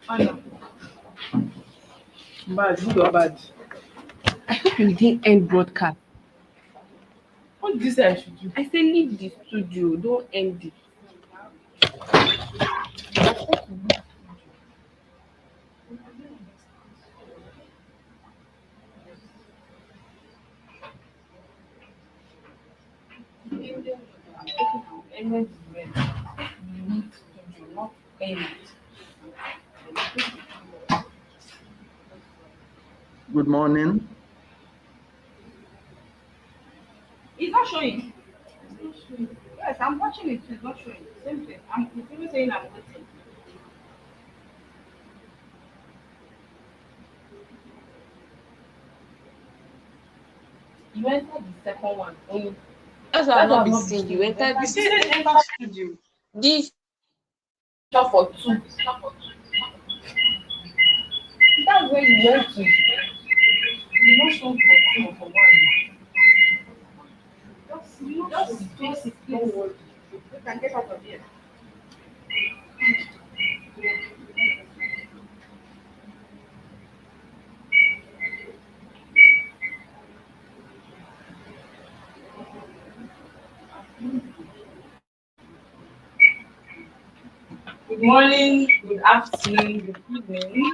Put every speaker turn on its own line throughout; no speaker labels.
Anna, bad, good or bad?
I hope you didn't end broadcast.
What did you say I should do?
I say leave the studio, don't end it.
End it when you need to do, not end it.
Good morning.
It's not showing. Yes, I'm watching it. It's not showing. Same thing. It's even saying I'm waiting. You entered the second one.
That's why I've
That's why
not
I've
been
not been
seeing you.
seeing you.
Enter
You
this
said enter studio.
this
Not for two. That's where you went to. You not show for two or for one. Just face it, please. Don't worry. You can get out of here. Good morning, good afternoon, good evening,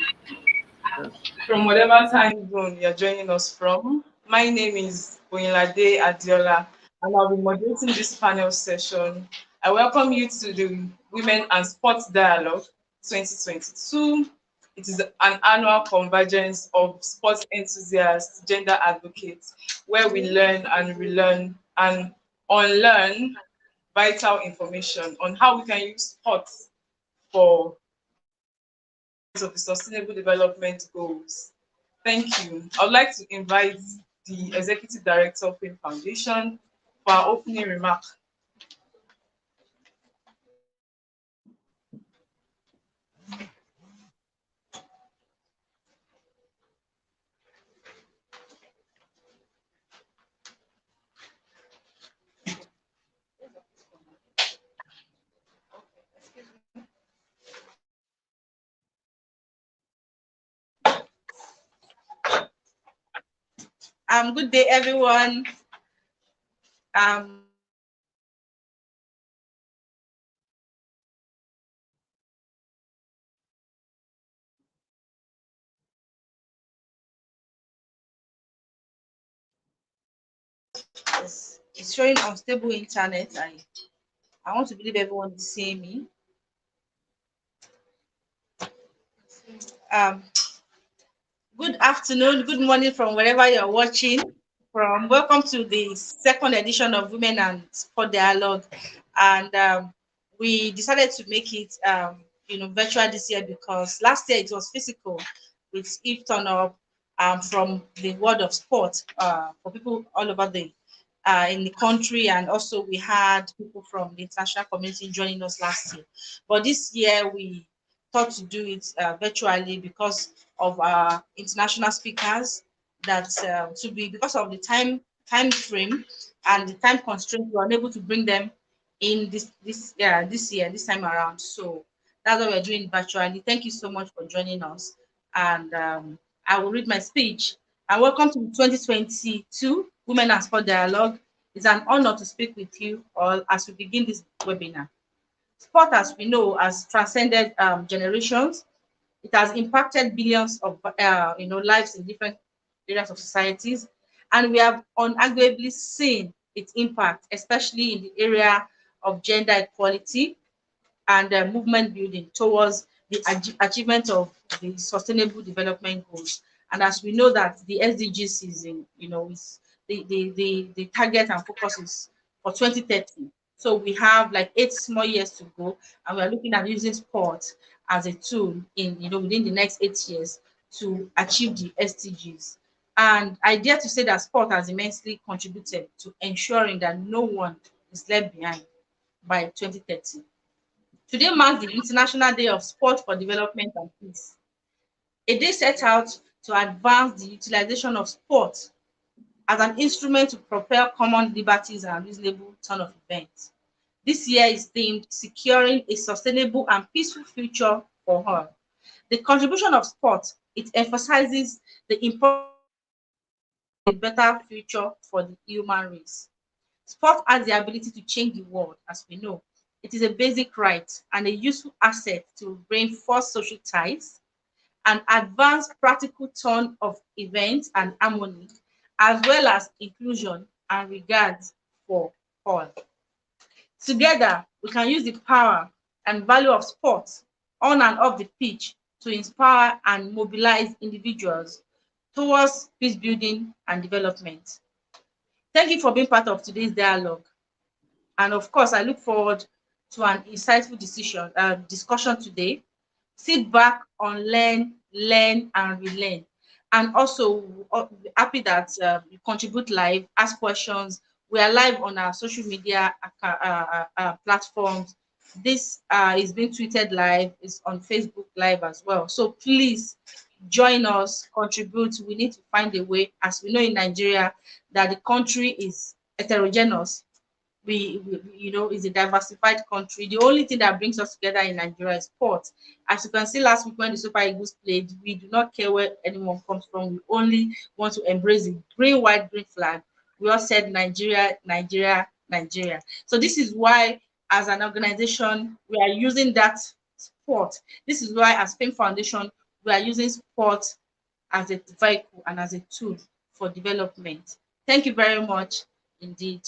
Yes.
from whatever time zone you're joining us from. My name is Oyinlade Adiola, and I'll be moderating this panel session. I welcome you to the Women and Sports Dialogue 2022. It is an annual convergence of sports enthusiasts, gender advocates, where we learn and relearn and unlearn vital information on how we can use sports for of the Sustainable Development Goals. Thank you. I would like to invite the Executive Director of Film Foundation for our opening remark. Good day, everyone. Um, it's showing unstable internet. I want to believe everyone is seeing me. Um, Good afternoon, good morning from wherever you're watching from. Welcome to the second edition of Women and Sport Dialogue. And we decided to make it, virtual this year because last year it was physical with Eve turn up from the world of sport for people all over the in the country, and also we had people from the international community joining us last year. But this year we thought to do it virtually because of our international speakers that to be because of the time frame and the time constraint we were unable to bring them in this year this time around. So that's why we're doing virtually. Thank you so much for joining us, and I will read my speech. And welcome to 2022 Women and Sport Dialogue. It's an honor to speak with you all as we begin this webinar. Sport, as we know, has transcended generations. It has impacted billions of lives in different areas of societies, and we have unarguably seen its impact, especially in the area of gender equality and movement building towards the achievement of the Sustainable Development Goals. And as we know that the SDGs is is the target and focus is for 2030. So we have like 8 small years to go, and we are looking at using sport as a tool in within the next 8 years to achieve the SDGs. And I dare to say that sport has immensely contributed to ensuring that no one is left behind by 2030. Today marks the International Day of Sport for Development and Peace, a day set out to advance the utilization of sport as an instrument to propel common liberties and reasonable turn of events. This year is themed Securing a Sustainable and Peaceful Future for All. The contribution of sport, it emphasizes the importance of a better future for the human race. Sport has the ability to change the world, as we know. It is a basic right and a useful asset to reinforce social ties and advance practical turn of events and harmony, as well as inclusion and regard for all. Together, we can use the power and value of sport on and off the pitch to inspire and mobilize individuals towards peace building and development. Thank you for being part of today's dialogue. And of course, I look forward to an insightful discussion today. Sit back, unlearn, learn, and relearn. And also, happy that you contribute live, ask questions. We are live on our social media platforms. This is being tweeted live, is on Facebook live as well. So please join us, contribute. We need to find a way, as we know in Nigeria, that the country is heterogeneous. Is a diversified country. The only thing that brings us together in Nigeria is sport. As you can see, last week when the Super Eagles played, we do not care where anyone comes from. We only want to embrace the green, white, green flag. We all said Nigeria, Nigeria, Nigeria. So this is why, as an organization, we are using that sport. This is why, as Fame Foundation, we are using sport as a vehicle and as a tool for development. Thank you very much indeed.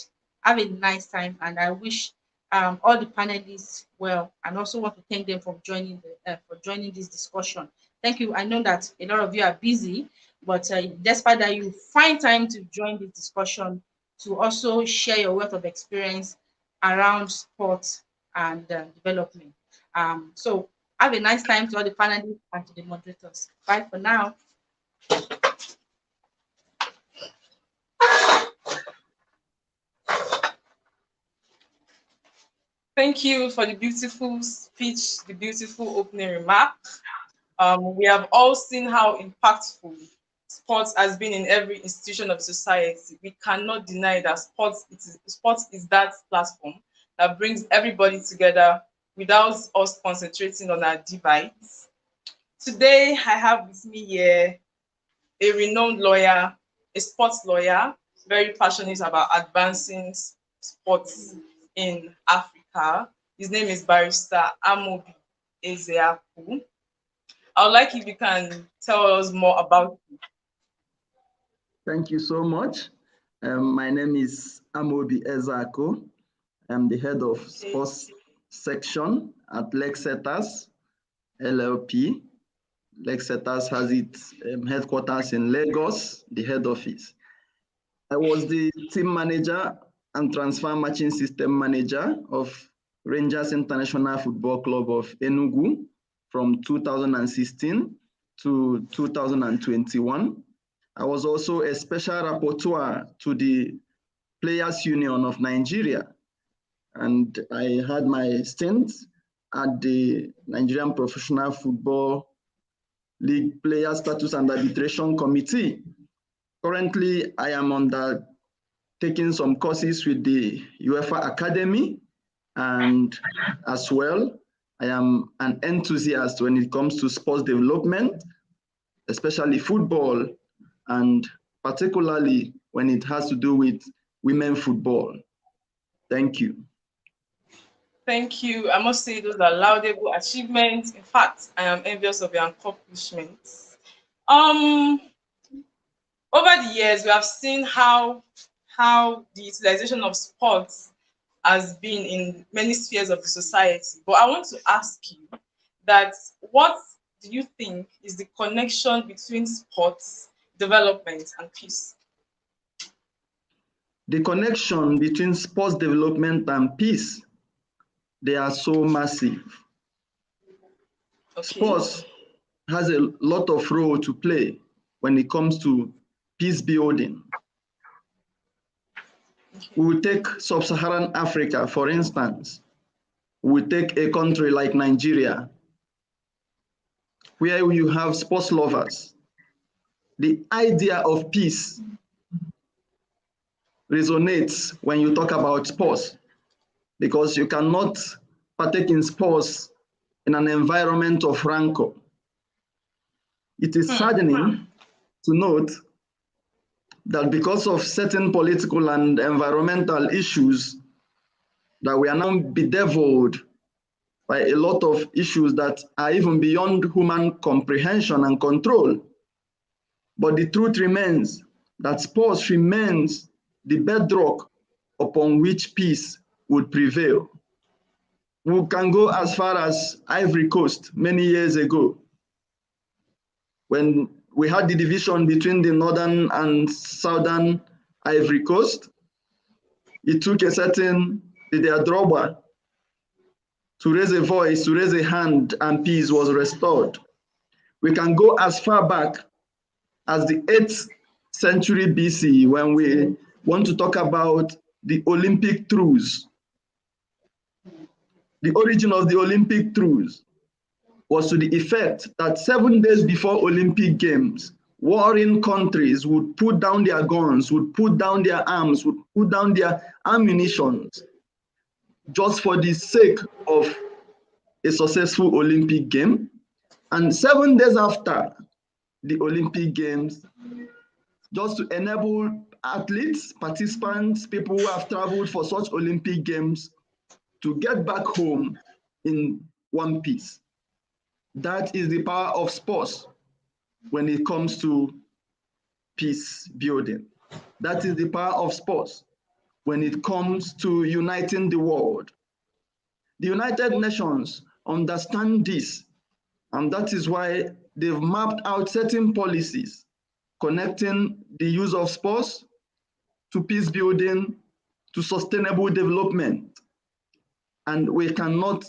Have a nice time, and I wish all the panelists well, and also want to thank them for joining this discussion. Thank you. I know that a lot of you are busy, but despite that, you find time to join this discussion to also share your wealth of experience around sports and development. So have a nice time to all the panelists and to the moderators. Bye for now.
Thank you for the beautiful speech, the beautiful opening remark. We have all seen how impactful sports has been in every institution of society. We cannot deny that sports is that platform that brings everybody together without us concentrating on our divides. Today, I have with me here a renowned lawyer, a sports lawyer, very passionate about advancing sports in Africa. His name is Barrister Amobi Ezeaku. I would like if you can tell us more about it.
Thank you so much. My name is Amobi Ezeaku. I'm the head of sports section at Lexetas LLP. Lexetas has its headquarters in Lagos, the head office. I was the team manager and transfer matching system manager of Rangers International Football Club of Enugu from 2016 to 2021. I was also a special rapporteur to the Players Union of Nigeria, and I had my stint at the Nigerian Professional Football League Player Status and Arbitration Committee. Currently, I am taking some courses with the UEFA Academy, and as well, I am an enthusiast when it comes to sports development, especially football, and particularly when it has to do with women football. Thank you.
Thank you. I must say those are laudable achievements. In fact, I am envious of your accomplishments. Over the years, we have seen how the utilization of sports has been in many spheres of the society. But I want to ask you that what do you think is the connection between sports development and peace?
The connection between sports development and peace, they are so massive. Okay. Sports has a lot of role to play when it comes to peace building. Okay. We will take sub-Saharan Africa, for instance. We will take a country like Nigeria, where you have sports lovers. The idea of peace resonates when you talk about sports, because you cannot partake in sports in an environment of rancor. It is saddening to note that because of certain political and environmental issues, that we are now bedeviled by a lot of issues that are even beyond human comprehension and control. But the truth remains that sports remains the bedrock upon which peace would prevail. We can go as far as Ivory Coast many years ago, when we had the division between the northern and southern Ivory Coast. It took a certain Didier Drogba to raise a voice, to raise a hand, and peace was restored. We can go as far back as the 8th century BC when we want to talk about the Olympic truce. The origin of the Olympic truce was to the effect that 7 days before Olympic Games, warring countries would put down their guns, would put down their arms, would put down their ammunition, just for the sake of a successful Olympic game. And 7 days after the Olympic Games, just to enable athletes, participants, people who have traveled for such Olympic Games to get back home in one piece. That is the power of sports when it comes to peace building. That is the power of sports when it comes to uniting the world. The United Nations understand this, and that is why they've mapped out certain policies connecting the use of sports to peace building, to sustainable development. And we cannot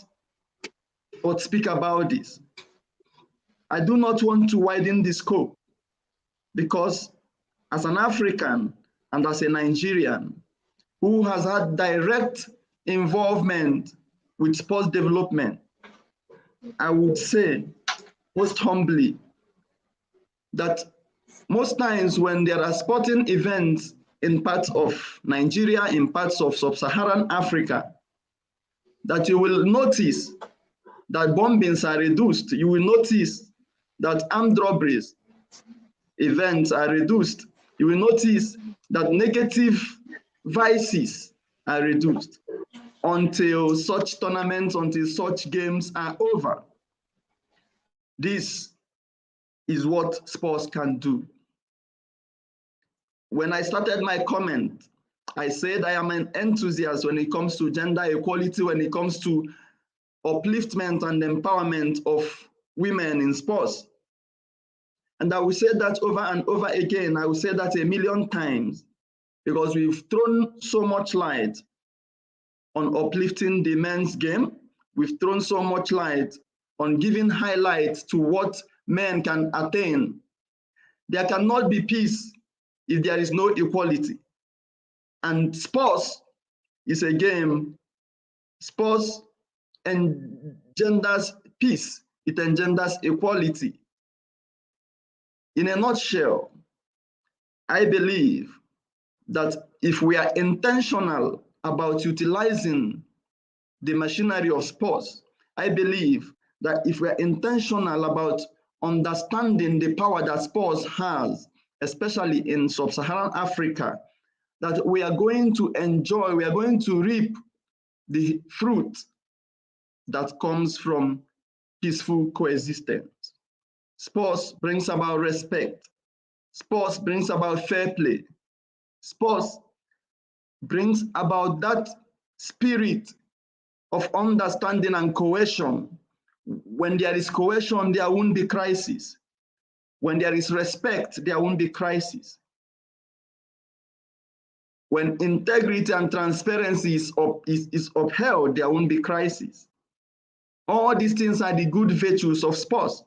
but speak about this. I do not want to widen the scope because as an African and as a Nigerian who has had direct involvement with sports development, I would say most humbly that most times when there are sporting events in parts of Nigeria, in parts of sub-Saharan Africa, that you will notice that bombings are reduced. You will notice that armed robberies events are reduced. You will notice that negative vices are reduced until such tournaments, until such games are over. This is what sports can do. When I started my comment, I said I am an enthusiast when it comes to gender equality, when it comes to upliftment and empowerment of women in sports. And I will say that over and over again. I will say that 1,000,000 times because we've thrown so much light on uplifting the men's game. We've thrown so much light on giving highlights to what men can attain. There cannot be peace if there is no equality. And sports is a game. Sports engenders peace. It engenders equality. In a nutshell, I believe that if we are intentional about utilizing the machinery of sports, I believe that if we are intentional about understanding the power that sports has, especially in sub-Saharan Africa, that we are going to enjoy, we are going to reap the fruit that comes from peaceful coexistence. Sports brings about respect. Sports brings about fair play. Sports brings about that spirit of understanding and cohesion. When there is cohesion, there won't be crisis. When there is respect, there won't be crisis. When integrity and transparency is upheld, there won't be crisis. All these things are the good virtues of sports.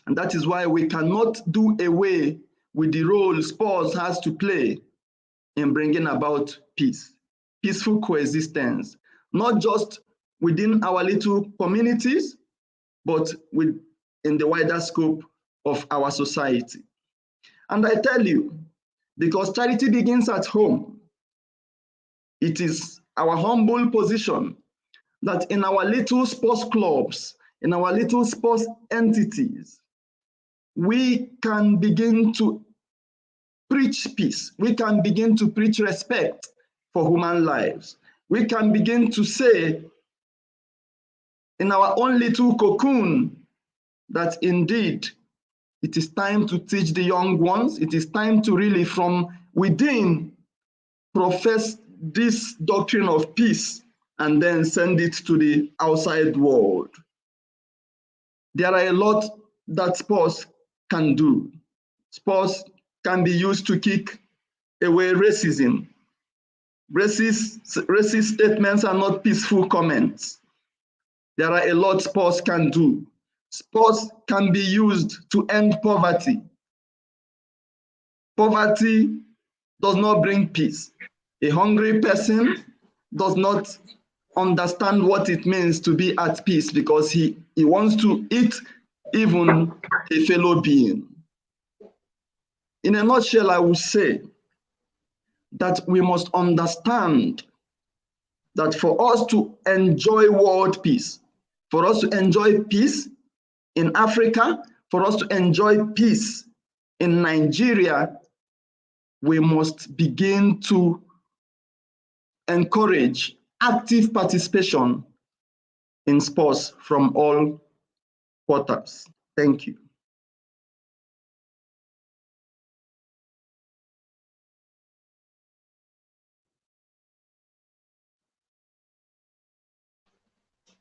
And that is why we cannot do away with the role sports has to play in bringing about peace, peaceful coexistence, not just within our little communities, but in the wider scope of our society. And I tell you, because charity begins at home, it is our humble position that in our little sports clubs, in our little sports entities, we can begin to preach peace. We can begin to preach respect for human lives. We can begin to say in our own little cocoon that indeed it is time to teach the young ones. It is time to really from within profess this doctrine of peace and then send it to the outside world. There are a lot that sports can do. Sports can be used to kick away racism. Racist statements are not peaceful comments. There are a lot sports can do. Sports can be used to end poverty. Poverty does not bring peace. A hungry person does not understand what it means to be at peace because he wants to eat even a fellow being. In a nutshell, I would say that we must understand that for us to enjoy world peace, for us to enjoy peace in Africa, for us to enjoy peace in Nigeria, we must begin to encourage active participation in sports from all quarters. Thank you.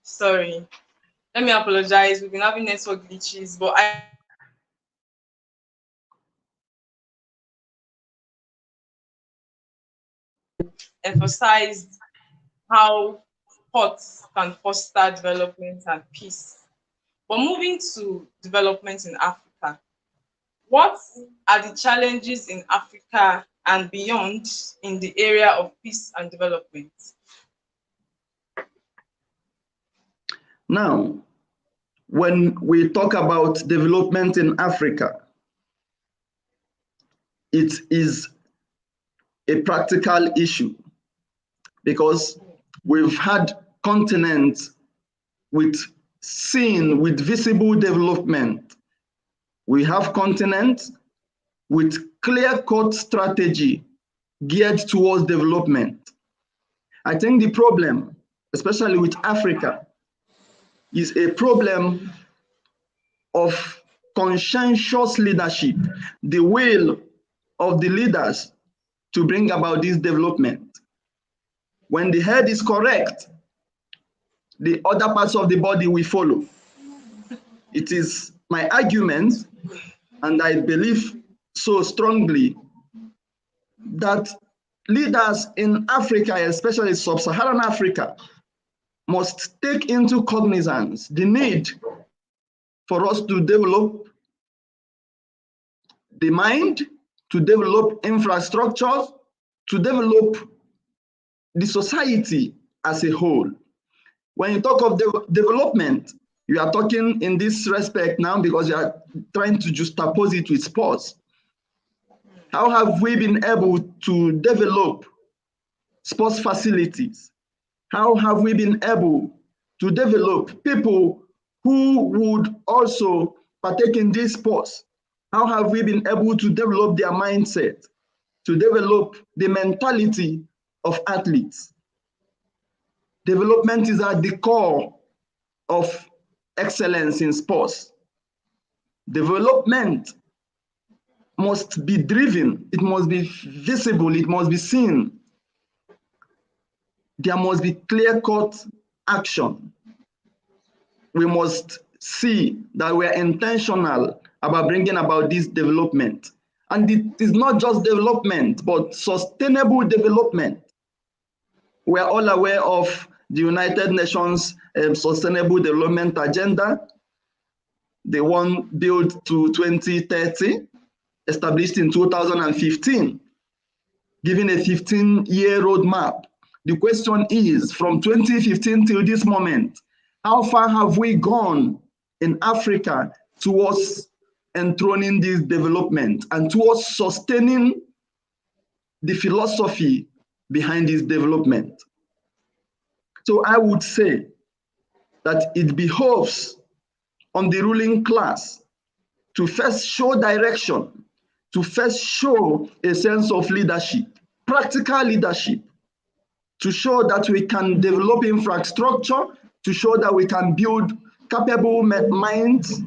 Sorry. Let me apologize. We've been having network glitches, but I emphasized how sports can foster development and peace. But moving to development in Africa, what are the challenges in Africa and beyond in the area of peace and development?
Now, when we talk about development in Africa, it is a practical issue because we've had continents with visible development. We have continents with clear-cut strategy geared towards development. I think the problem, especially with Africa, is a problem of conscientious leadership, the will of the leaders to bring about this development. When the head is correct, the other parts of the body will follow. It is my argument, and I believe so strongly, that leaders in Africa, especially sub-Saharan Africa, must take into cognizance the need for us to develop the mind, to develop infrastructures, to develop the society as a whole. When you talk of development, you are talking in this respect now because you are trying to juxtapose it with sports. How have we been able to develop sports facilities? How have we been able to develop people who would also partake in these sports? How have we been able to develop their mindset, to develop the mentality of athletes? Development is at the core of excellence in sports. Development must be driven, it must be visible, it must be seen. There must be clear-cut action. We must see that we are intentional about bringing about this development. And it is not just development, but sustainable development. We are all aware of the United Nations Sustainable Development Agenda, the one built to 2030, established in 2015, giving a 15-year roadmap. The question is, from 2015 till this moment, how far have we gone in Africa towards enthroning this development and towards sustaining the philosophy behind this development? So I would say that it behoves on the ruling class to first show direction, to first show a sense of leadership, practical leadership, to show that we can develop infrastructure, to show that we can build capable minds,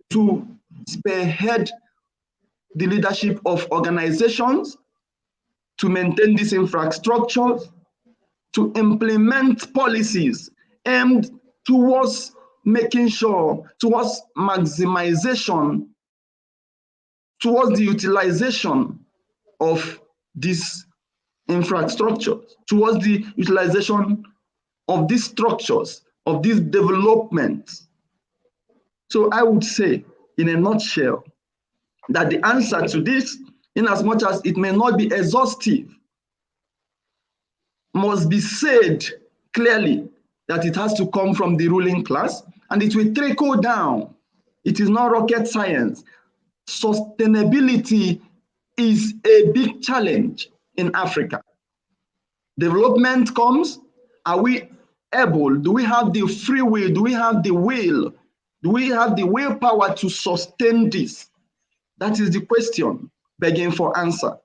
to spearhead the leadership of organizations, to maintain these infrastructures, to implement policies aimed towards making sure, towards maximization, towards the utilization of these infrastructures, towards the utilization of these structures, of these developments. So I would say, in a nutshell, that the answer to this, in as much as it may not be exhaustive, must be said clearly that it has to come from the ruling class and it will trickle down. It is not rocket science. Sustainability is a big challenge in Africa. Development comes, are we able, do we have the free will, do we have the will, do we have the willpower to sustain this? That is the question begging for answer.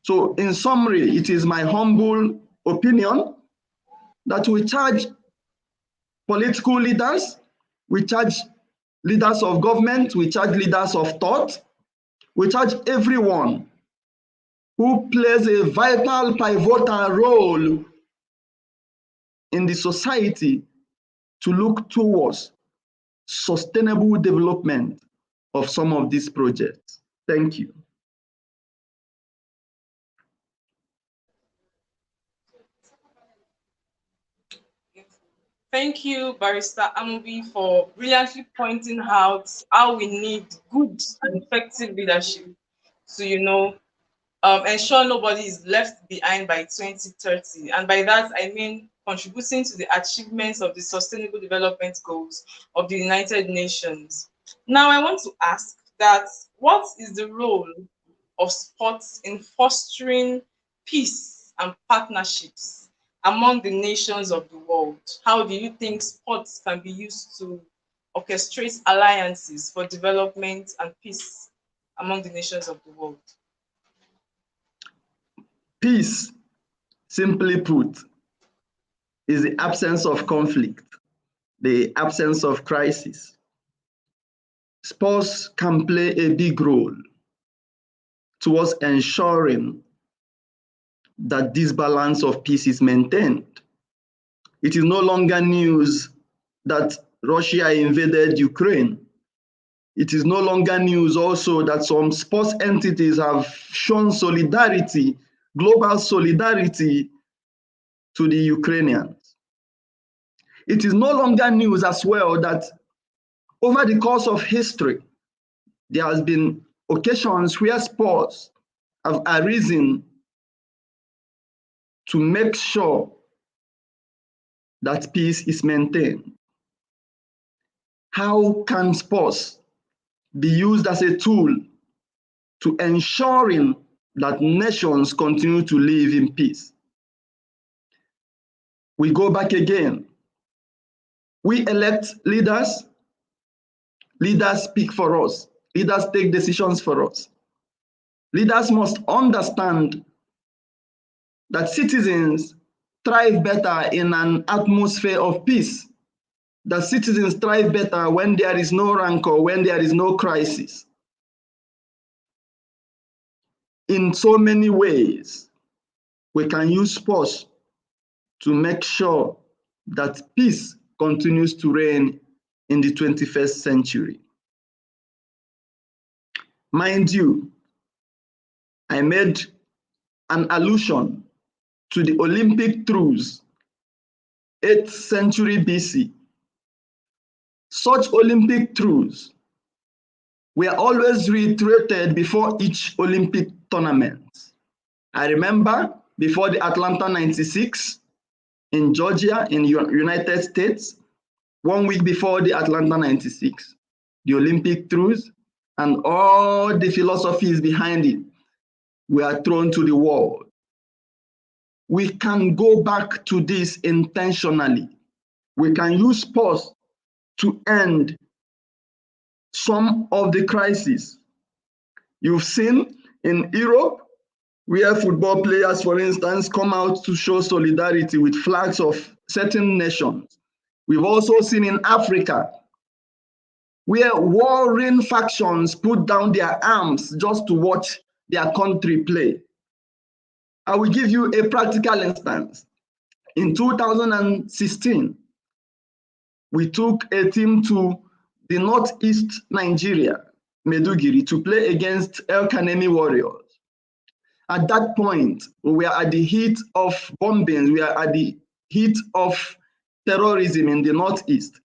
So in summary, it is my humble opinion that we charge political leaders, we charge leaders of government, we charge leaders of thought, we charge everyone who plays a vital, pivotal role in the society to look towards sustainable development of some of these projects. Thank you.
Thank you, Barrister Amobi, for brilliantly pointing out how we need good and effective leadership to, ensure nobody is left behind by 2030. And by that, I mean contributing to the achievements of the Sustainable Development Goals of the United Nations. Now, I want to ask that what is the role of sports in fostering peace and partnerships among the nations of the world? How do you think sports can be used to orchestrate alliances for development and peace among the nations of the world?
Peace, simply put, is the absence of conflict, the absence of crisis. Sports can play a big role towards ensuring that this balance of peace is maintained. It is no longer news that Russia invaded Ukraine. It is no longer news also that some sports entities have shown solidarity, global solidarity to the Ukrainians. It is no longer news as well that over the course of history, there has been occasions where sports have arisen to make sure that peace is maintained. How can sports be used as a tool to ensuring that nations continue to live in peace? We go back again. We elect leaders. Leaders speak for us. Leaders take decisions for us. Leaders must understand that citizens thrive better in an atmosphere of peace. That citizens thrive better when there is no rancor, when there is no crisis. In so many ways, we can use sports to make sure that peace continues to reign in the 21st century. Mind you, I made an allusion to the Olympic truce, 8th century BC. Such Olympic truce were always reiterated before each Olympic tournament. I remember before the Atlanta 96 in Georgia in United States, 1 week before the Atlanta 96, the Olympic truce and all the philosophies behind it were thrown to the wall. We can go back to this intentionally. We can use sports to end some of the crises. You've seen in Europe, where football players, for instance, come out to show solidarity with flags of certain nations. We've also seen in Africa, where warring factions put down their arms just to watch their country play. I will give you a practical instance. In 2016, we took a team to the northeast Nigeria, Maiduguri, to play against El Kanemi Warriors. At that point, we were at the heat of bombings, we are at the heat of terrorism in the northeast.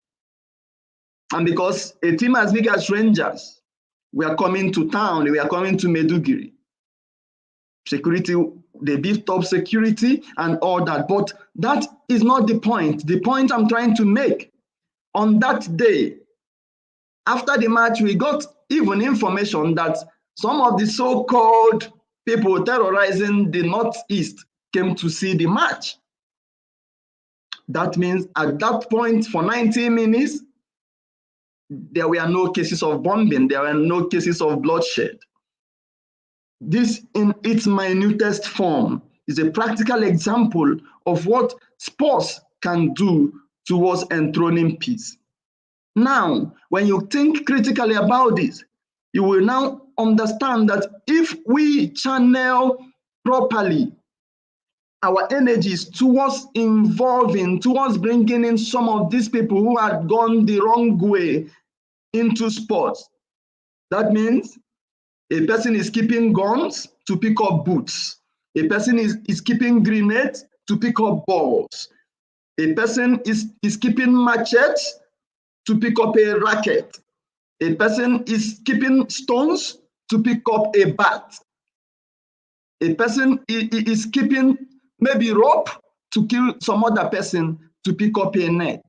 And because a team as big as Rangers were coming to town, they were coming to Maiduguri. Security, they beefed up security and all that. But that is not the point. The point I'm trying to make, on that day, after the match, we got even information that some of the so-called people terrorizing the Northeast came to see the match. That means at that point, for 90 minutes, there were no cases of bombing, there were no cases of bloodshed. This, in its minutest form, is a practical example of what sports can do towards enthroning peace. Now, when you think critically about this, you will now understand that if we channel properly our energies towards involving, towards bringing in some of these people who had gone the wrong way into sports, that means a person is keeping guns to pick up boots. A person is keeping grenades to pick up balls. A person is keeping machetes to pick up a racket. A person is keeping stones to pick up a bat. A person is keeping maybe rope to kill some other person to pick up a net.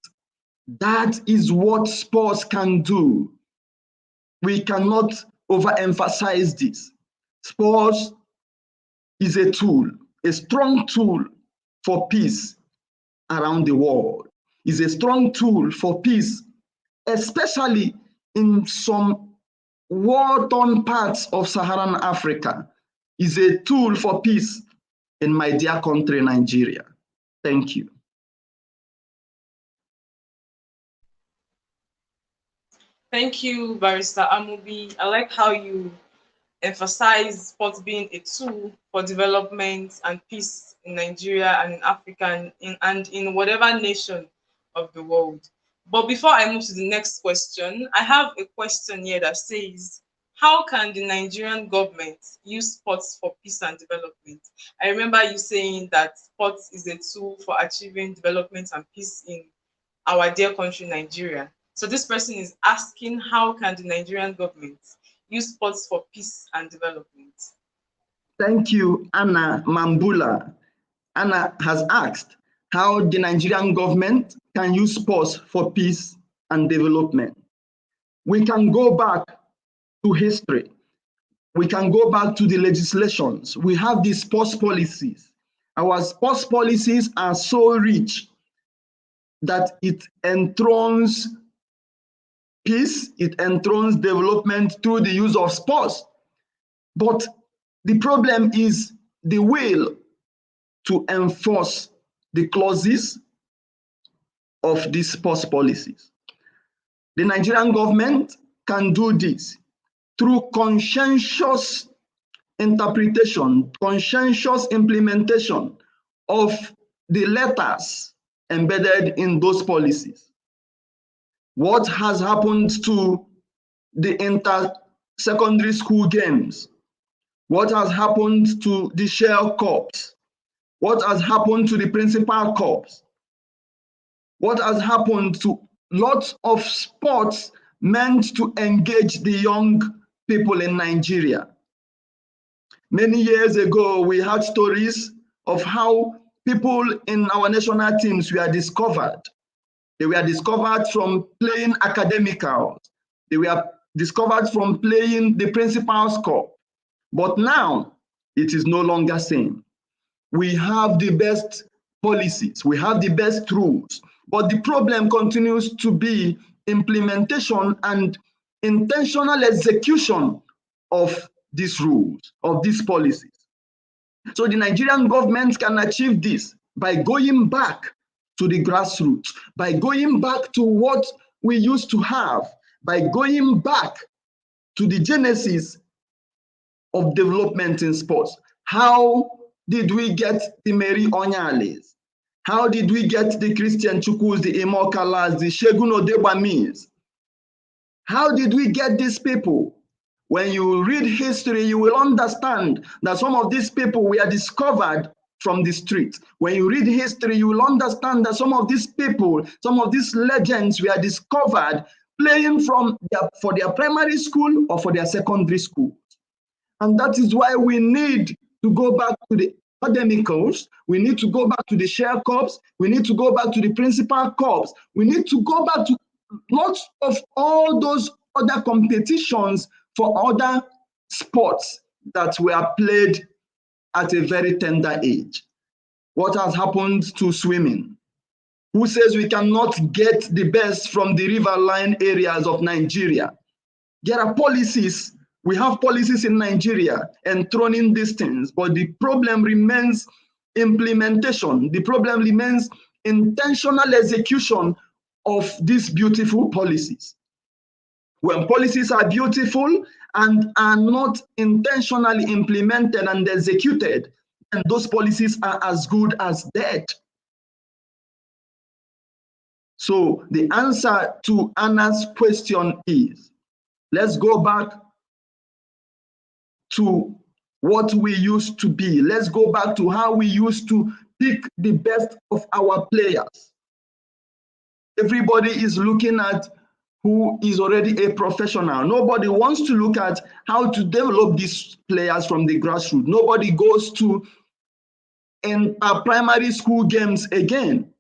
That is what sports can do. We cannot overemphasize this. Sports is a tool, a strong tool for peace around the world. Is a strong tool for peace, especially in some war-torn parts of Saharan Africa. Is a tool for peace in my dear country, Nigeria. Thank you.
Thank you, Barrister Amobi. I like how you emphasize sports being a tool for development and peace in Nigeria and in Africa and in whatever nation of the world. But before I move to the next question, I have a question here that says, how can the Nigerian government use sports for peace and development? I remember you saying that sports is a tool for achieving development and peace in our dear country, Nigeria. So this person is asking, how can the Nigerian government use sports for peace and development?
Thank you, Anna Mambula. Anna has asked how the Nigerian government can use sports for peace and development. We can go back to history. We can go back to the legislations. We have the sports policies. Our sports policies are so rich that it enthrones peace, it enthrones development through the use of sports. But the problem is the will to enforce the clauses of these sports policies. The Nigerian government can do this through conscientious interpretation, conscientious implementation of the letters embedded in those policies. What has happened to the inter-secondary school games? What has happened to the shell corps? What has happened to the principal corps? What has happened to lots of sports meant to engage the young people in Nigeria? Many years ago, we had stories of how people in our national teams were discovered. They were discovered from playing academicals. They were discovered from playing the principal's corps. But now, it is no longer same. We have the best policies, we have the best rules, but the problem continues to be implementation and intentional execution of these rules, of these policies. So the Nigerian government can achieve this by going back to the grassroots, by going back to what we used to have, by going back to the genesis of development in sports. How did we get the Mary Onyales? How did we get the Christian Chukwus, the Imokalas, the Segun Odebamis? How did we get these people? When you read history, you will understand that some of these people were discovered from the street. When you read history, you will understand that some of these people, some of these legends were discovered playing for their primary school or for their secondary school. And that is why we need to go back to the academicals, we need to go back to the share corps, we need to go back to the principal corps, we need to go back to lots of all those other competitions for other sports that were played at a very tender age. What has happened to swimming? Who says we cannot get the best from the riverine areas of Nigeria? There are policies. We have policies in Nigeria enthroning these things, but the problem remains implementation. The problem remains intentional execution of these beautiful policies. When policies are beautiful and are not intentionally implemented and executed, then those policies are as good as dead. So the answer to Anna's question is, let's go back to what we used to be. Let's go back to how we used to pick the best of our players. Everybody is looking at who is already a professional. Nobody wants to look at how to develop these players from the grassroots. Nobody goes to primary school games again.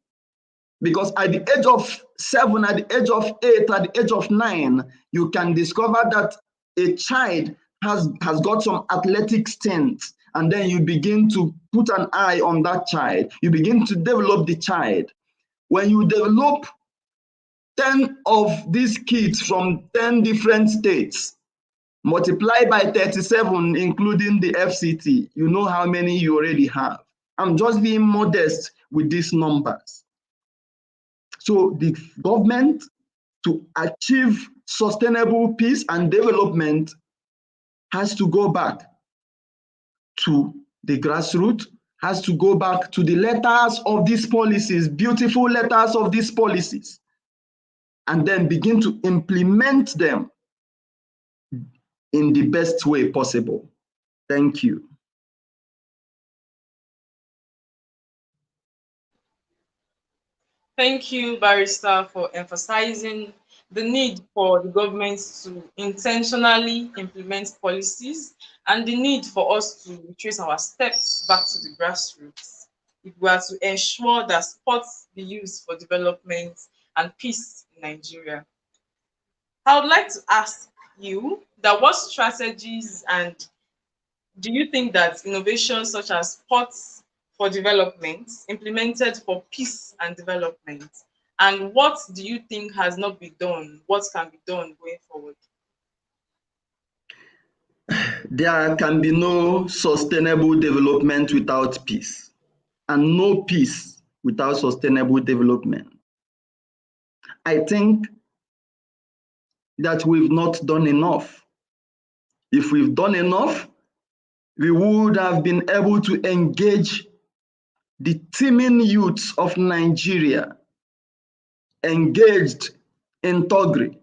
Because at the age of 7, at the age of 8, at the age of 9, you can discover that a child has got some athletic strength, and then you begin to put an eye on that child. You begin to develop the child. When you develop 10 of these kids from 10 different states, multiply by 37, including the FCT, you know how many you already have. I'm just being modest with these numbers. So the government, to achieve sustainable peace and development, has to go back to the grassroots, has to go back to the letters of these policies, beautiful letters of these policies, and then begin to implement them in the best way possible. Thank you.
Thank you, Barrister, for emphasizing the need for the government to intentionally implement policies and the need for us to retrace our steps back to the grassroots if we are to ensure that sports be used for development and peace in Nigeria. I would like to ask you that what strategies and do you think that innovations such as sports for development implemented for peace and development? And what do you think has not been done? What can be done going forward?
There can be no sustainable development without peace, and no peace without sustainable development. I think that we've not done enough. If we've done enough, we would have been able to engage the teeming youths of Nigeria, engaged in thuggery.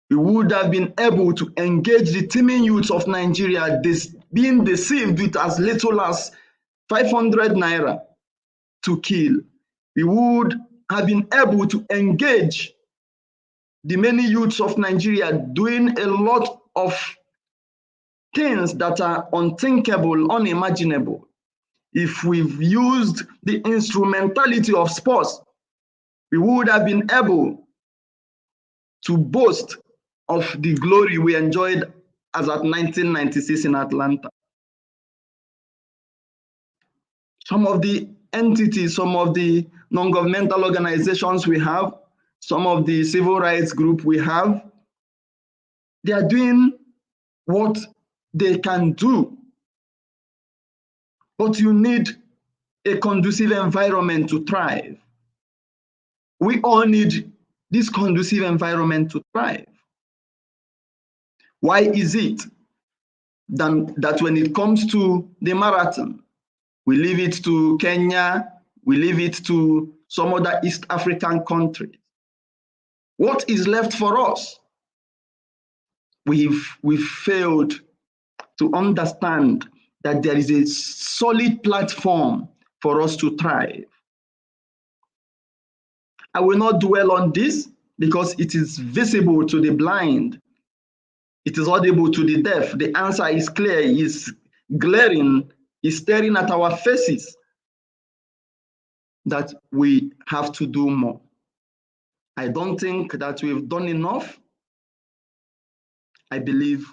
We would have been able to engage the teeming youths of Nigeria being deceived with as little as 500 naira to kill. We would have been able to engage the many youths of Nigeria doing a lot of things that are unthinkable, unimaginable. If we've used the instrumentality of sports, we would have been able to boast of the glory we enjoyed as at 1996 in Atlanta. Some of the entities, some of the non-governmental organizations we have, some of the civil rights group we have, They are doing what they can do. But you need a conducive environment to thrive. We all need this conducive environment to thrive. Why is it that when it comes to the marathon, we leave it to Kenya, we leave it to some other East African countries? What is left for us? We've failed to understand that there is a solid platform for us to thrive. I will not dwell on this because it is visible to the blind. It is audible to the deaf. The answer is clear, is glaring, is staring at our faces that we have to do more. I don't think that we've done enough. I believe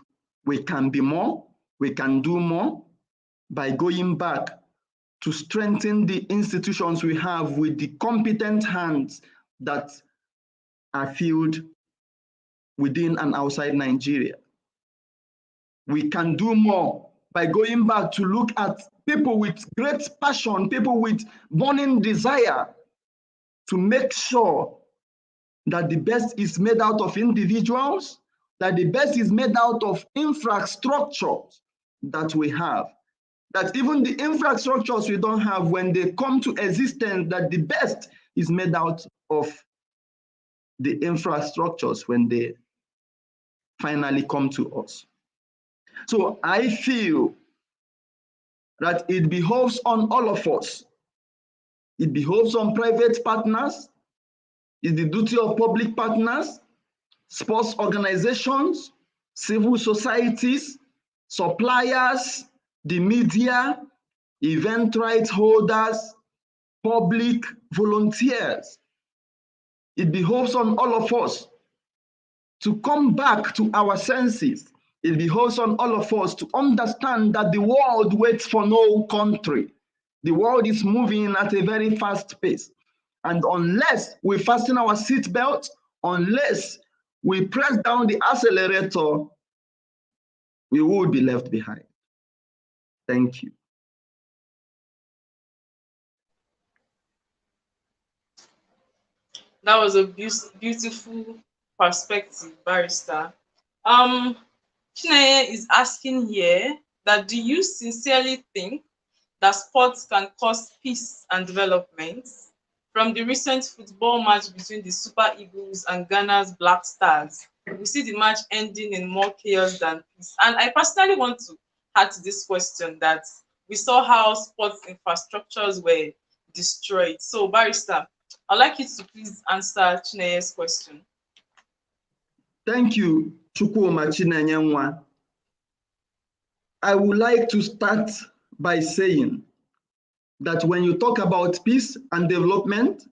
we can be more, we can do more by going back to strengthen the institutions we have with the competent hands that are filled within and outside Nigeria. We can do more by going back to look at people with great passion, people with burning desire to make sure that the best is made out of individuals, that the best is made out of infrastructures that we have, that even the infrastructures we don't have, when they come to existence, that the best is made out of the infrastructures when they finally come to us. So I feel that it behoves on all of us. It behoves on private partners. It's the duty of public partners, sports organizations, civil societies, suppliers, the media, event rights holders, public volunteers. It behoves on all of us to come back to our senses. It behoves on all of us to understand that the world waits for no country. The world is moving at a very fast pace. And unless we fasten our seatbelt, unless we press down the accelerator, we will be left behind. Thank you.
That was a beautiful perspective, Barrister. Chineye is asking here that do you sincerely think that sports can cause peace and development? From the recent football match between the Super Eagles and Ghana's Black Stars, we see the match ending in more chaos than peace. And I personally want to add to this question that we saw how sports infrastructures were destroyed. So, Barrister, I'd like you to please answer Chineye's question.
Thank you, Chukwuma Chinenyenwa. I would like to start by saying that when you talk about peace and development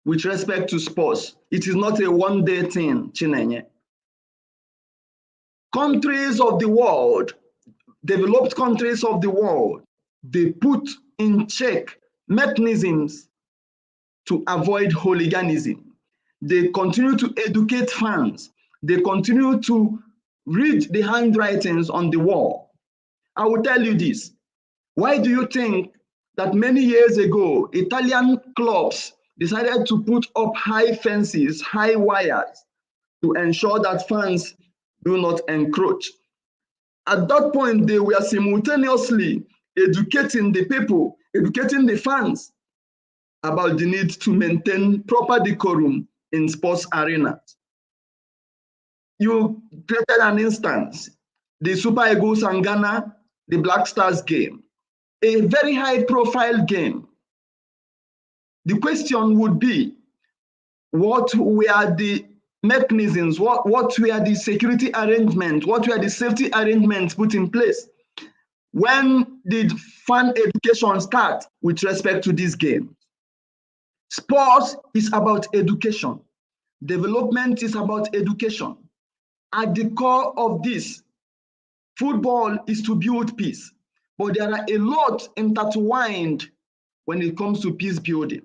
with respect to sports, it is not a one-day thing, Chinenye. Countries of the world, developed countries of the world, they put in check mechanisms to avoid hooliganism. They continue to educate fans. They continue to read the handwritings on the wall. I will tell you this. Why do you think that many years ago, Italian clubs decided to put up high fences, high wires to ensure that fans do not encroach? At that point, they were simultaneously educating the people, educating the fans about the need to maintain proper decorum in sports arenas. You created an instance, the Super Eagles and Ghana, the Black Stars game, a very high profile game. The question would be, what were the mechanisms, what were the security arrangements, what were the safety arrangements put in place? When did fan education start with respect to this game? Sports is about education. Development is about education. At the core of this, football is to build peace, but there are a lot intertwined when it comes to peace building.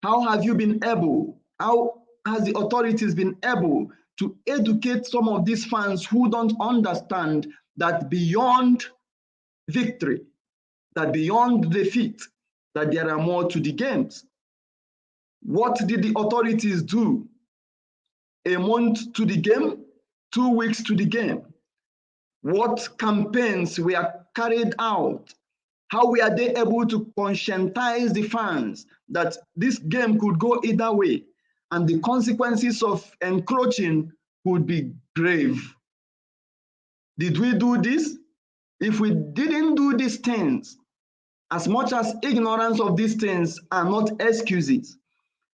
How have you been able, how has the authorities been able to educate some of these fans who don't understand that beyond victory, that beyond defeat, that there are more to the games. What did the authorities do? A month to the game, 2 weeks to the game. What campaigns were carried out? How were they able to conscientize the fans that this game could go either way and the consequences of encroaching could be grave? Did we do this? If we didn't do these things, as much as ignorance of these things are not excuses,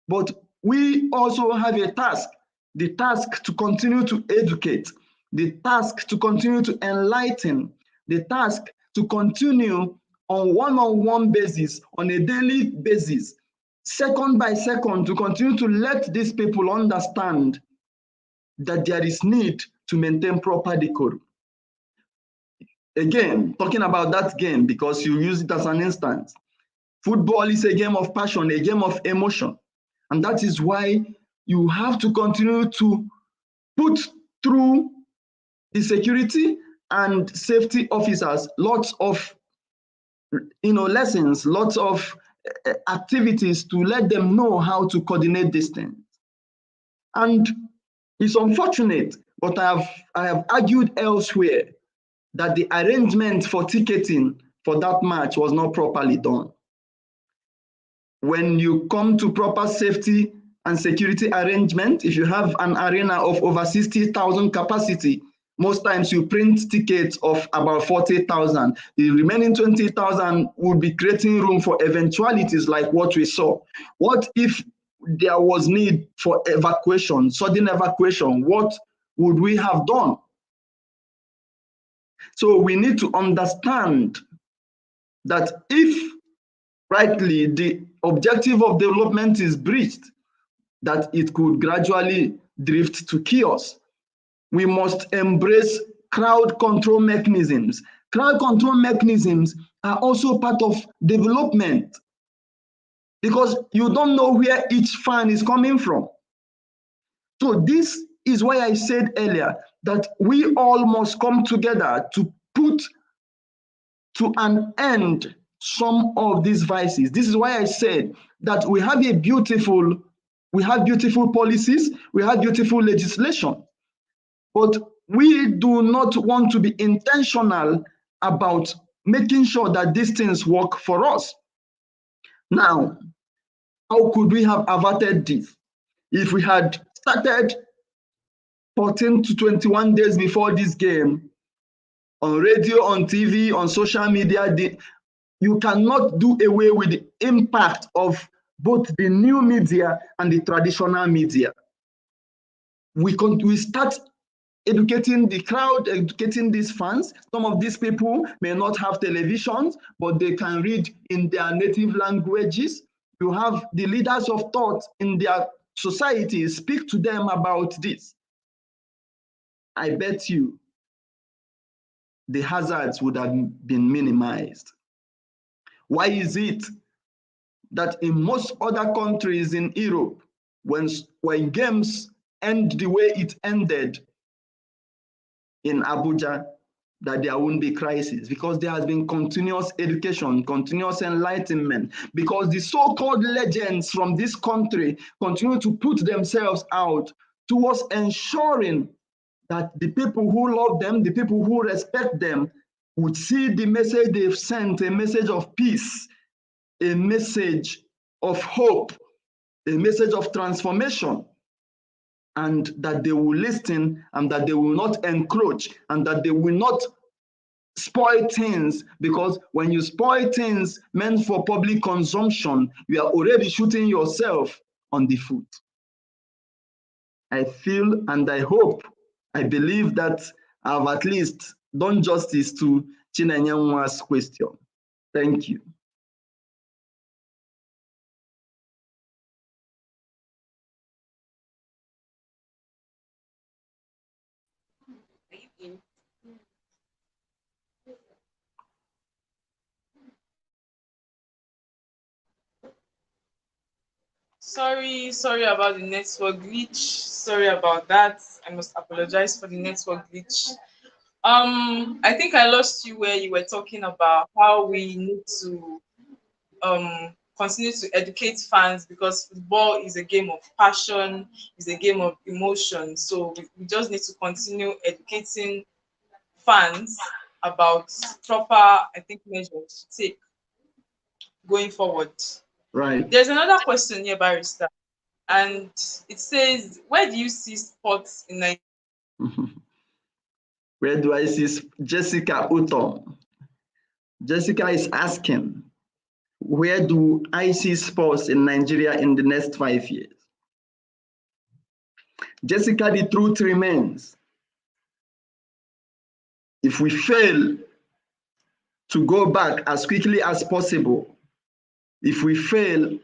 but we also have a task, the task to continue to educate, the task to continue to enlighten, the task to continue on one-on-one basis, on a daily basis, second by second, to continue to let these people understand that there is need to maintain proper decorum. Again, talking about that game, because you use it as an instance, football is a game of passion, a game of emotion. And that is why you have to continue to put through the security and safety officers lots of lessons, lots of activities to let them know how to coordinate these things. And it's unfortunate, but I have argued elsewhere that the arrangement for ticketing for that match was not properly done. When you come to proper safety and security arrangement, if you have an arena of over 60,000 capacity, most times you print tickets of about 40,000. The remaining 20,000 would be creating room for eventualities like what we saw. What if there was need for evacuation, sudden evacuation? What would we have done? So we need to understand that if rightly the objective of development is breached, that it could gradually drift to chaos. We must embrace crowd control mechanisms. Crowd control mechanisms are also part of development because you don't know where each fan is coming from. So this is why I said earlier that we all must come together to put to an end some of these vices. This is why I said that we have beautiful policies, we have beautiful legislation, but we do not want to be intentional about making sure that these things work for us. Now, how could we have averted this? If we had started 14 to 21 days before this game, on radio, on TV, on social media, you cannot do away with the impact of both the new media and the traditional media. We start educating the crowd, educating these fans. Some of these people may not have televisions, but they can read in their native languages. You have the leaders of thought in their societies, speak to them about this. I bet you the hazards would have been minimized. Why is it that in most other countries in Europe, when games end the way it ended in Abuja, that there won't be crisis? Because there has been continuous education, continuous enlightenment, because the so-called legends from this country continue to put themselves out towards ensuring that the people who love them, the people who respect them, would see the message they've sent, a message of peace, a message of hope, a message of transformation, and that they will listen and that they will not encroach and that they will not spoil things, because when you spoil things meant for public consumption, you are already shooting yourself on the foot. I feel and I hope, I believe that I've at least done justice to Chinenyenwa's question. Thank you.
Sorry about the network glitch. Sorry about that. I must apologize for the network glitch. I think I lost you where you were talking about how we need to continue to educate fans, because football is a game of passion, is a game of emotion. So we just need to continue educating fans about proper, I think, measures to take going forward.
Right.
There's another question here, Barrister, and it says, where do you see sports in Nigeria?
Where do I see Jessica Uton? Jessica is asking, where do I see sports in Nigeria in the next 5 years? Jessica, the truth remains. If we fail to go back as quickly as possible, if we fail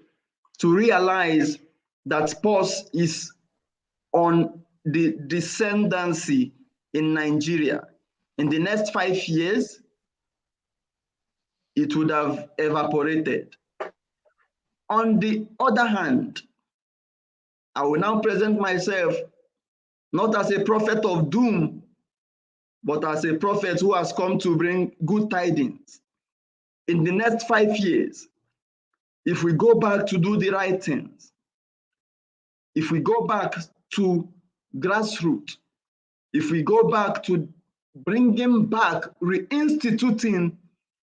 to realize that sports is on the descendancy in Nigeria, in the next 5 years, it would have evaporated. On the other hand, I will now present myself not as a prophet of doom, but as a prophet who has come to bring good tidings. In the next 5 years, if we go back to do the right things, if we go back to grassroots, if we go back to bringing back, reinstituting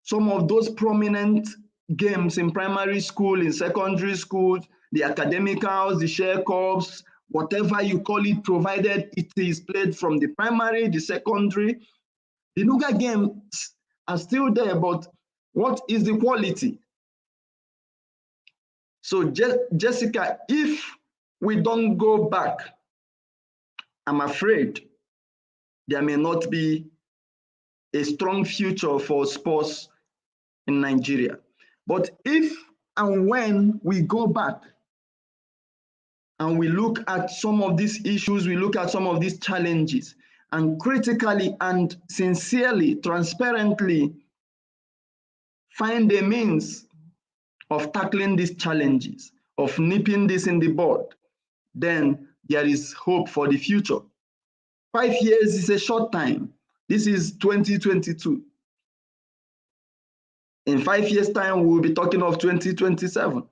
some of those prominent games in primary school, in secondary school, the academicals, the share corps, whatever you call it, provided it is played from the primary, the secondary. The Nuga games are still there, but what is the quality? So Jessica, if we don't go back, I'm afraid there may not be a strong future for sports in Nigeria. But if and when we go back and we look at some of these issues, we look at some of these challenges, and critically and sincerely, transparently find a means of tackling these challenges, of nipping this in the bud, then there is hope for the future. 5 years is a short time. This is 2022. In 5 years' time, we will be talking of 2027.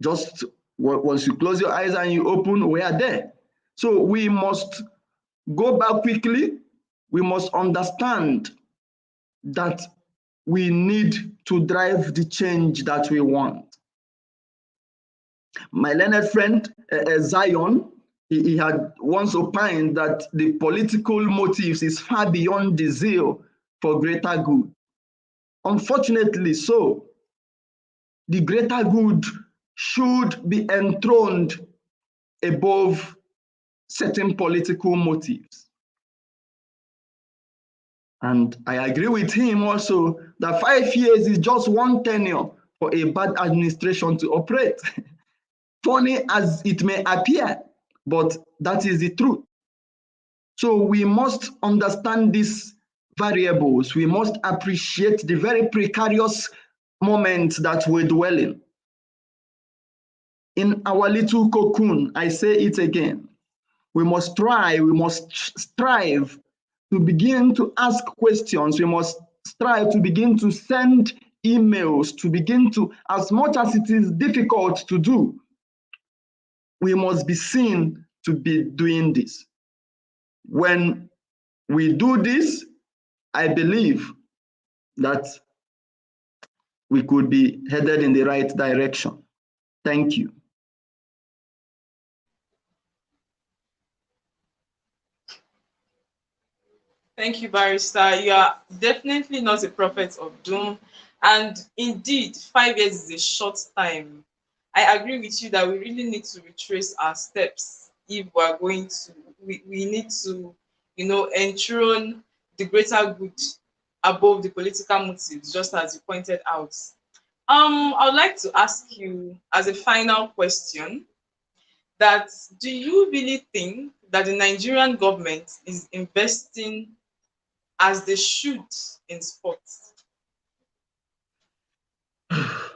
Just once you close your eyes and you open, we are there. So we must go back quickly. We must understand that we need to drive the change that we want. My learned friend, Zion, he had once opined that the political motives is far beyond the zeal for greater good. Unfortunately so, the greater good should be enthroned above certain political motives. And I agree with him also that 5 years is just one tenure for a bad administration to operate. Funny as it may appear, but that is the truth. So we must understand these variables. We must appreciate the very precarious moment that we're dwelling. In our little cocoon, I say it again, we must try, we must strive to begin to ask questions. We must strive to begin to send emails, to begin to, as much as it is difficult to do, we must be seen to be doing this. When we do this, I believe that we could be headed in the right direction. Thank you.
Thank you, Barrister. You are definitely not a prophet of doom. And indeed, 5 years is a short time. I agree with you that we really need to retrace our steps if we are going to, we need to, enthrone the greater good above the political motives, just as you pointed out. I would like to ask you as a final question that, do you really think that the Nigerian government is investing as they should in sports?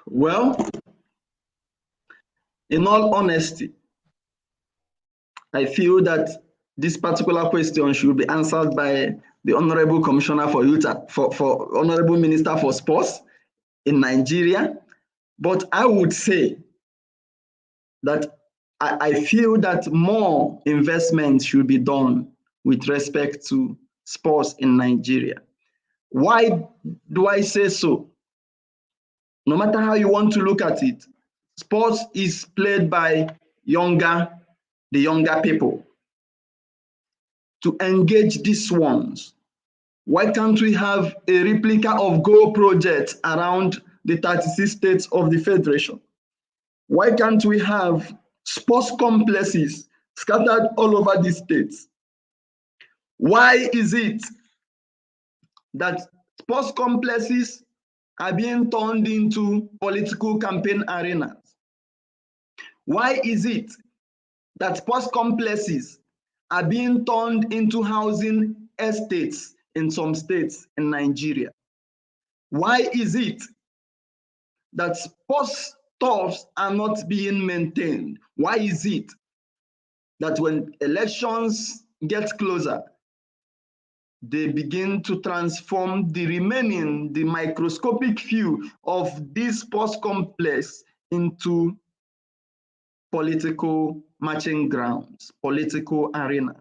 Well, in all honesty, I feel that this particular question should be answered by the Honorable Commissioner for Youth, for Honorable Minister for Sports in Nigeria. But I would say that I feel that more investment should be done with respect to sports in Nigeria. Why do I say so? No matter how you want to look at it, sports is played by the younger people. To engage these ones, why can't we have a replica of Go projects around the 36 states of the Federation? Why can't we have sports complexes scattered all over the states? Why is it that sports complexes are being turned into political campaign arenas? Why is it that sports complexes are being turned into housing estates in some states in Nigeria? Why is it that sports turfs are not being maintained? Why is it that when elections get closer, they begin to transform the microscopic view of this sports complex into political matching grounds, political arenas?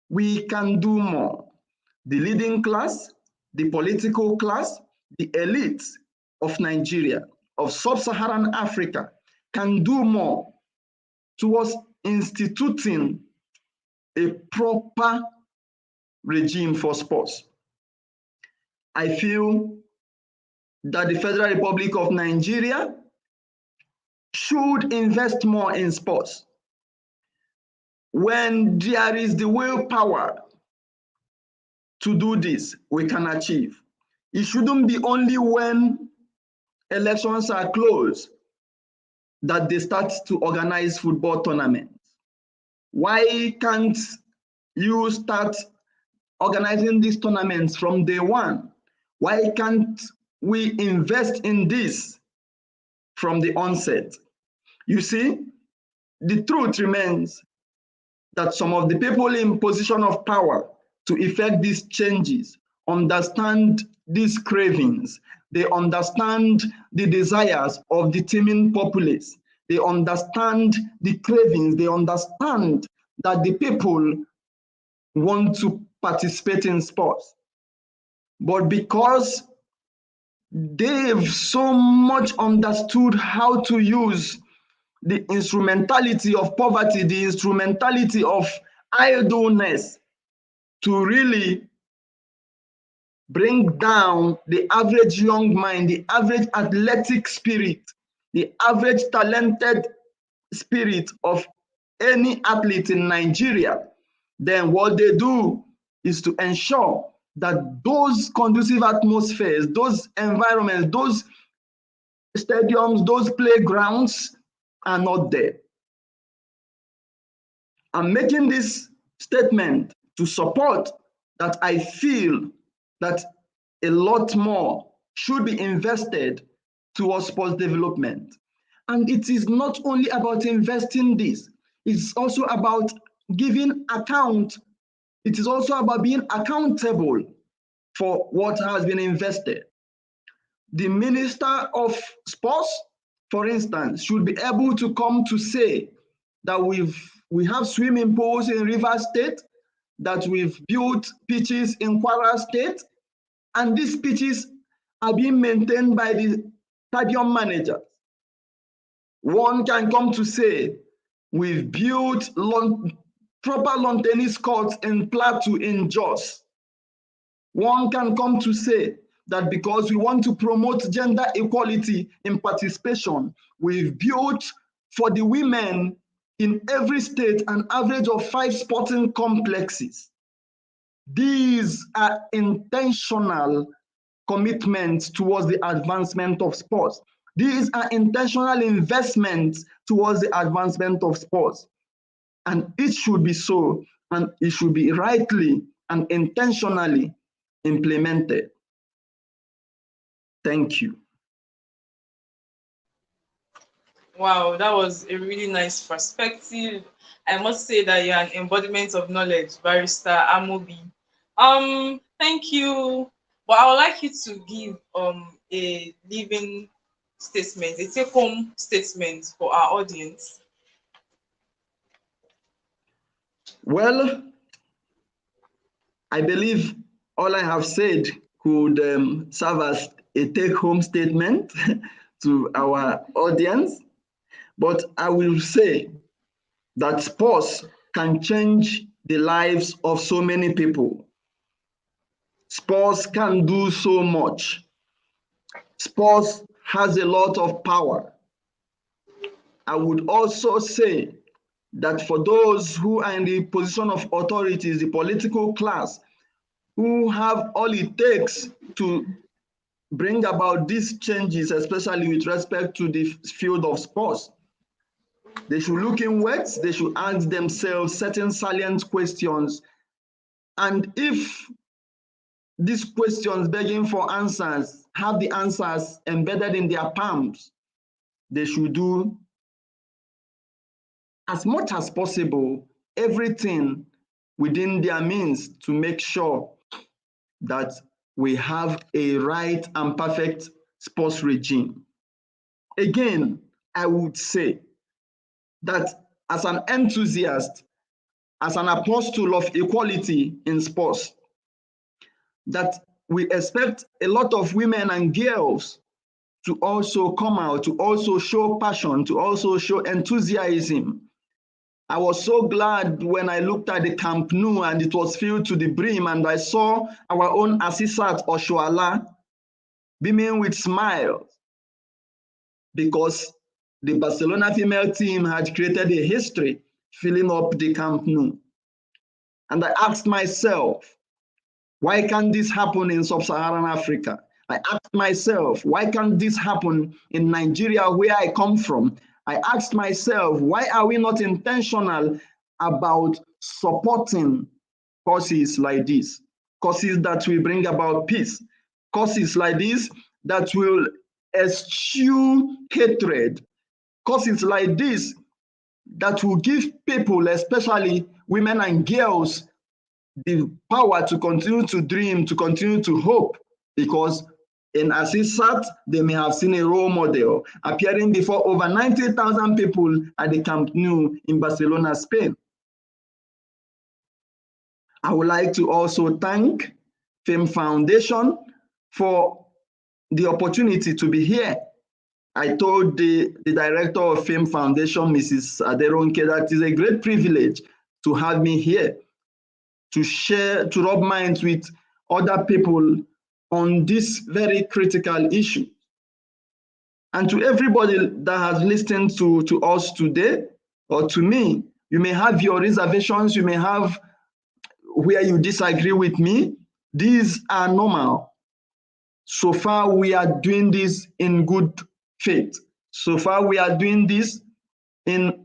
We can do more. The leading class, the political class, the elites of Nigeria, of sub-Saharan Africa, can do more towards instituting a proper regime for sports. I feel that the Federal Republic of Nigeria should invest more in sports. When there is the willpower to do this, we can achieve. It shouldn't be only when elections are closed that they start to organize football tournaments. Why can't you start organizing these tournaments from day one? Why can't we invest in this from the onset? You see, the truth remains that some of the people in position of power to effect these changes understand these cravings. They understand the desires of the teeming populace. They understand the cravings. They understand that the people want to participate in sports. But because they've so much understood how to use the instrumentality of poverty, the instrumentality of idleness to really bring down the average young mind, the average athletic spirit, the average talented spirit of any athlete in Nigeria, then what they do is to ensure that those conducive atmospheres, those environments, those stadiums, those playgrounds are not there. I'm making this statement to support that I feel that a lot more should be invested towards sports development. And it is not only about investing this, it's also about giving account. It is also about being accountable for what has been invested. The Minister of Sports, for instance, should be able to come to say that we have swimming pools in Rivers State, that we've built pitches in Kwara State, and these pitches are being maintained by the stadium managers. One can come to say, we've built proper lawn tennis courts in Plateau, in Jos. One can come to say that because we want to promote gender equality in participation, we've built for the women in every state an average of 5 sporting complexes. These are intentional commitments towards the advancement of sports. These are intentional investments towards the advancement of sports. And it should be so, and it should be rightly and intentionally implemented. Thank you.
Wow, that was a really nice perspective. I must say that you're an embodiment of knowledge, Barrister Amobi. Thank you. But I would like you to give a living statement, a take-home statement for our audience.
Well, I believe all I have said could serve as a take-home statement to our audience, but I will say that sports can change the lives of so many people. Sports can do so much. Sports has a lot of power. I would also say that for those who are in the position of authorities, the political class, who have all it takes to bring about these changes, especially with respect to the field of sports, they should look inwards, they should ask themselves certain salient questions. And if these questions begging for answers have the answers embedded in their palms, they should do as much as possible everything within their means to make sure that we have a right and perfect sports regime. Again, I would say that as an enthusiast, as an apostle of equality in sports, that we expect a lot of women and girls to also come out, to also show passion, to also show enthusiasm. I was so glad when I looked at the Camp Nou and it was filled to the brim, and I saw our own Asisat Oshoala beaming with smiles because the Barcelona female team had created a history filling up the Camp Nou. And I asked myself, why can't this happen in sub-Saharan Africa? I asked myself, why can't this happen in Nigeria, where I come from? I asked myself, why are we not intentional about supporting causes like this? Causes that will bring about peace. Causes like this that will eschew hatred. Causes like this that will give people, especially women and girls, the power to continue to dream, to continue to hope, because in Assisat, they may have seen a role model appearing before over 90,000 people at the Camp Nou in Barcelona, Spain. I would like to also thank FAME Foundation for the opportunity to be here. I told the director of FAME Foundation, Mrs. Aderonke, that it is a great privilege to have me here to share, to rub minds with other people on this very critical issue. And to everybody that has listened to us today, or to me, you may have your reservations, you may have where you disagree with me. These are normal. So far, we are doing this in good faith. So far, we are doing this in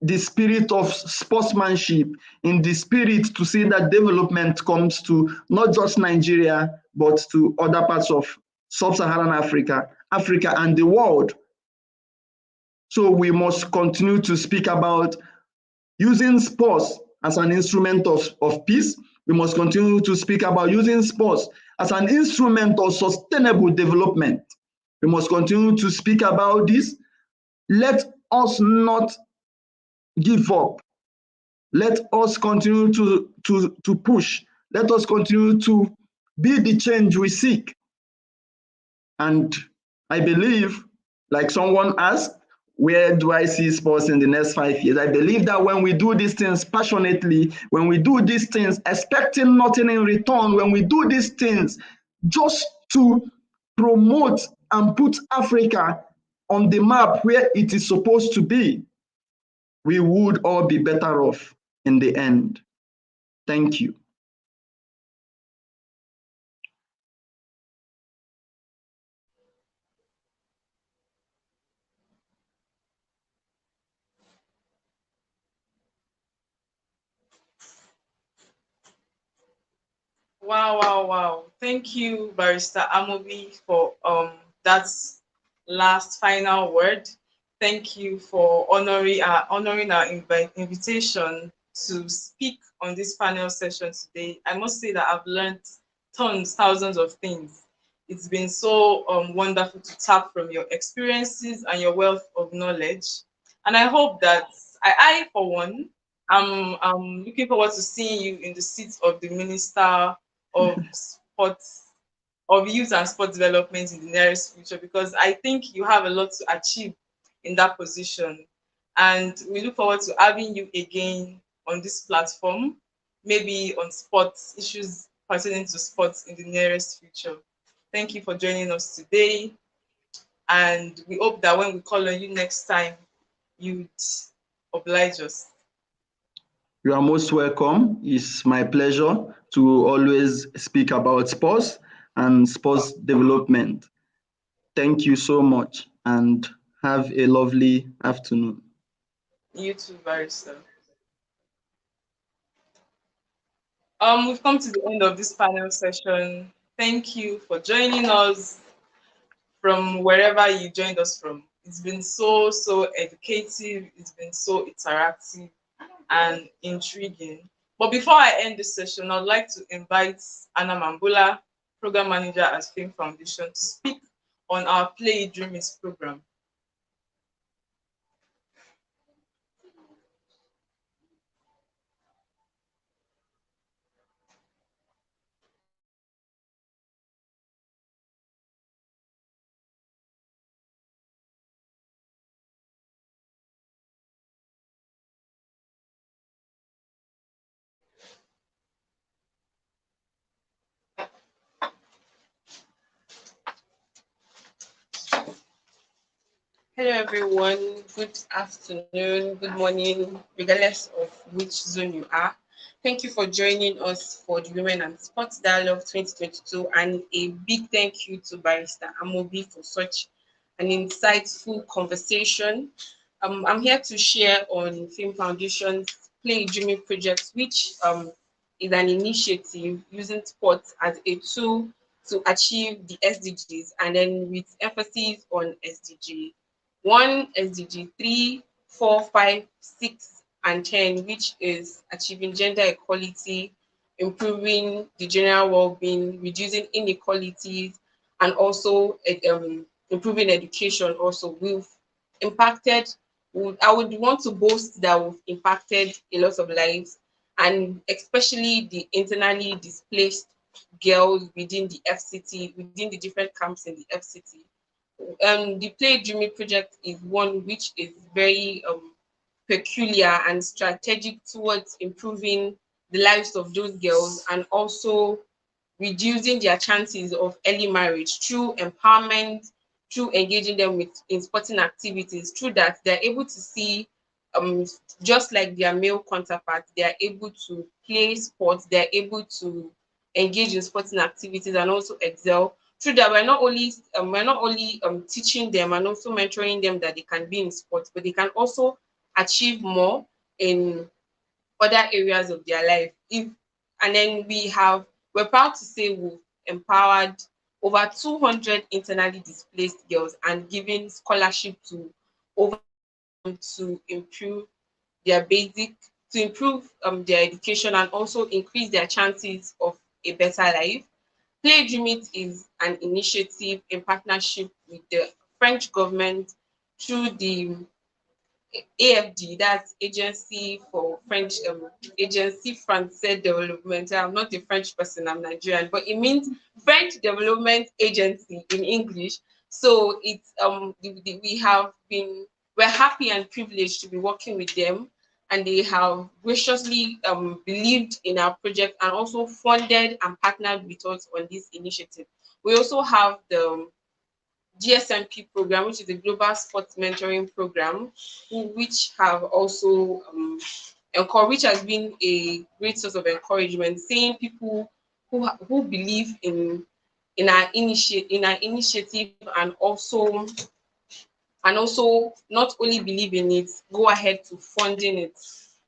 the spirit of sportsmanship, in the spirit to see that development comes to not just Nigeria, but to other parts of sub-Saharan Africa, Africa and the world. So we must continue to speak about using sports as an instrument of peace. We must continue to speak about using sports as an instrument of sustainable development. We must continue to speak about this. Let us not give up. Let us continue to push. Let us continue to be the change we seek. And I believe, like someone asked, where do I see sports in the next 5 years? I believe that when we do these things passionately, when we do these things expecting nothing in return, when we do these things just to promote and put Africa on the map where it is supposed to be, we would all be better off in the end. Thank you.
Wow, wow, wow. Thank you, Barrister Amobi, for that last final word. Thank you for honoring our invitation to speak on this panel session today. I must say that I've learned thousands of things. It's been so wonderful to tap from your experiences and your wealth of knowledge. And I hope that I for one, I'm looking forward to seeing you in the seat of the Minister of Sports, of Youth and Sport Development in the nearest future, because I think you have a lot to achieve in that position. And we look forward to having you again on this platform, maybe on sports issues pertaining to sports in the nearest future. Thank you for joining us today. And we hope that when we call on you next time, you'd oblige us.
You are most welcome. It's my pleasure to always speak about sports and sports development. Thank you so much and have a lovely afternoon.
You too, Barrister. We've come to the end of this panel session. Thank you for joining us from wherever you joined us from. It's been so educative, it's been so interactive and intriguing. But before I end this session, I'd like to invite Anna Mambula, Program Manager at Film Foundation, to speak on our Play Dreamers program.
Hello, everyone. Good afternoon, good morning, regardless of which zone you are. Thank you for joining us for the Women and Sports Dialogue 2022, and a big thank you to Barrister Amobi for such an insightful conversation. I'm here to share on Film Foundation's Play Dreaming project, which is an initiative using sports as a tool to achieve the SDGs, and then with emphasis on SDG 1, SDG 3, 4, 5, 6, and 10, which is achieving gender equality, improving the general well-being, reducing inequalities, and also improving education. Also, we've impacted, I would want to boast that we've impacted a lot of lives, and especially the internally displaced girls within the FCT, within the different camps in the FCT. The Play Dreaming project is one which is very peculiar and strategic towards improving the lives of those girls, and also reducing their chances of early marriage through empowerment, through engaging them with in sporting activities, through that they're able to see, um, just like their male counterparts, they are able to play sports, they're able to engage in sporting activities and also excel. Through that, we're not only teaching them and also mentoring them that they can be in sports, but they can also achieve more in other areas of their life. And then we're proud to say we've empowered over 200 internally displaced girls and giving scholarship to over to improve their basic to improve their education and also increase their chances of a better life. Play Dream It is an initiative in partnership with the French government through the AFD, that's Agency for French Agency Française Development. I'm not a French person, I'm Nigerian, but it means French Development Agency in English. So it's we're happy and privileged to be working with them, and they have graciously believed in our project and also funded and partnered with us on this initiative. We also have the GSMP program, which is a global sports mentoring program, which have also which has been a great source of encouragement, seeing people who believe in our initiative and also not only believe in it, go ahead to funding it.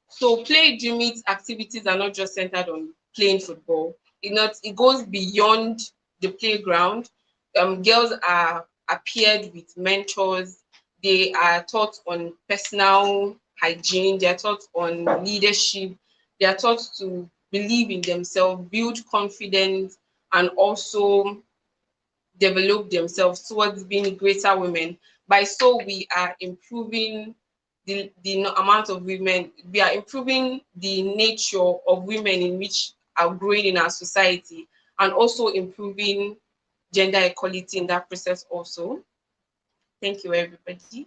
So Play Dream It activities are not just centered on playing football. It goes beyond the playground. Girls are appeared with mentors. They are taught on personal hygiene, they are taught on leadership, they are taught to believe in themselves, build confidence, and also develop themselves towards being greater women. By so, we are improving the amount of women, we are improving the nature of women in which are growing in our society, and also improving gender equality in that process also. Thank you, everybody.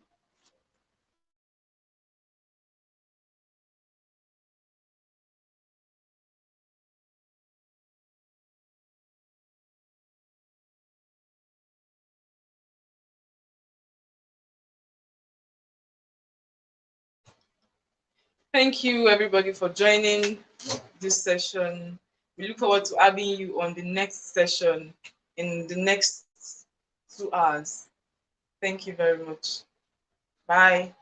Thank you, everybody, for joining this session. We look forward to having you on the next session in the next 2 hours. Thank you very much. Bye.